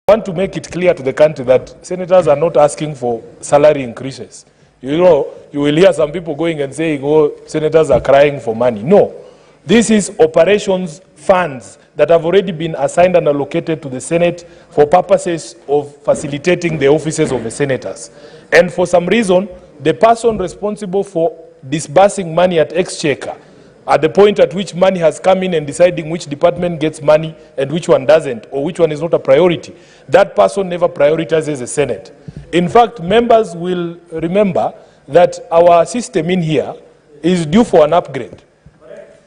I want to make it clear to the country that senators are not asking for salary increases. You know, you will hear some people going and saying, oh, senators are crying for money. No. This is operations funds that have already been assigned and allocated to the Senate for purposes of facilitating the offices of the senators. And for some reason, the person responsible for disbursing money at Exchequer, at the point at which money has come in and deciding which department gets money and which one doesn't, or which one is not a priority, that person never prioritizes the Senate. In fact, members will remember that our system in here is due for an upgrade.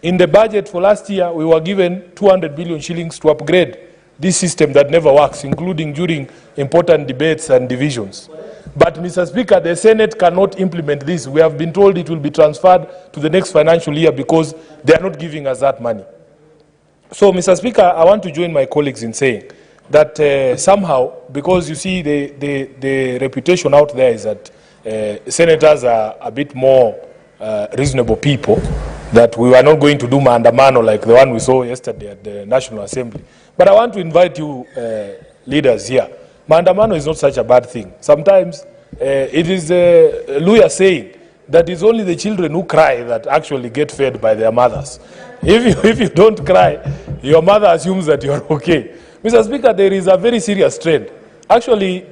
In the budget for last year, we were given 200 billion shillings to upgrade this system that never works, including during important debates and divisions. But, Mr. Speaker, the Senate cannot implement this. We have been told it will be transferred to the next financial year because they are not giving us that money. So, Mr. Speaker, I want to join my colleagues in saying that somehow, because you see the reputation out there is that senators are a bit more reasonable people, that we were not going to do maandamano like the one we saw yesterday at the National Assembly. But I want to invite you leaders here. Maandamano is not such a bad thing. Sometimes it is Luya saying that it's only the children who cry that actually get fed by their mothers. If you don't cry, your mother assumes that you're okay. Mr. Speaker, there is a very serious trend. Actually,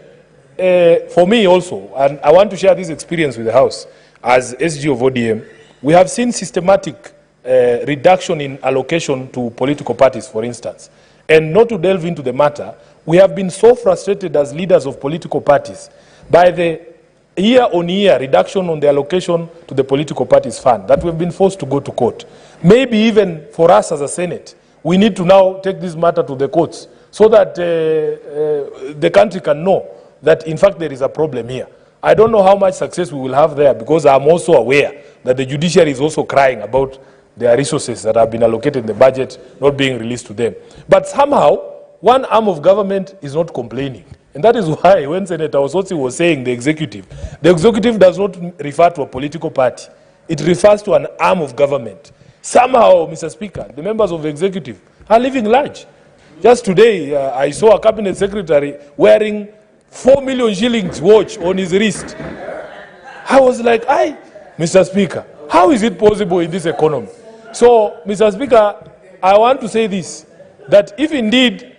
for me also, and I want to share this experience with the House, as SG of ODM, we have seen systematic reduction in allocation to political parties, for instance. And not to delve into the matter, we have been so frustrated as leaders of political parties by the year-on-year reduction on the allocation to the political parties fund that we've been forced to go to court. Maybe even for us as a Senate, we need to now take this matter to the courts so that the country can know that, in fact, there is a problem here. I don't know how much success we will have there, because I'm also aware that the judiciary is also crying about their resources that have been allocated in the budget not being released to them. But somehow, one arm of government is not complaining. And that is why when Senator Osotsi was saying the executive does not refer to a political party. It refers to an arm of government. Somehow, Mr. Speaker, the members of the executive are living large. Just today, I saw a cabinet secretary wearing 4 million shillings watch on his wrist. I was like, Mr. Speaker, how is it possible in this economy? So, Mr. Speaker, I want to say this, that if indeed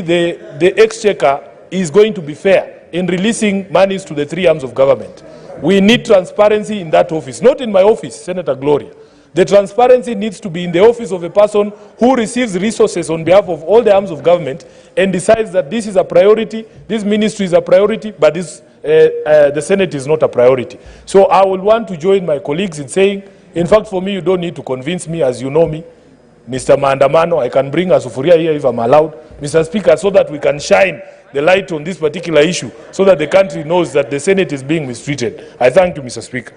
the Exchequer is going to be fair in releasing monies to the three arms of government, we need transparency in that office, not in my office, Senator Gloria. The transparency needs to be in the office of a person who receives resources on behalf of all the arms of government and decides that this is a priority, this ministry is a priority, but this, the Senate is not a priority. So I will want to join my colleagues in saying, in fact, for me, you don't need to convince me, as you know me, Mr. Maandamano. I can bring a sufuria here if I'm allowed, Mr. Speaker, so that we can shine the light on this particular issue, so that the country knows that the Senate is being mistreated. I thank you, Mr. Speaker.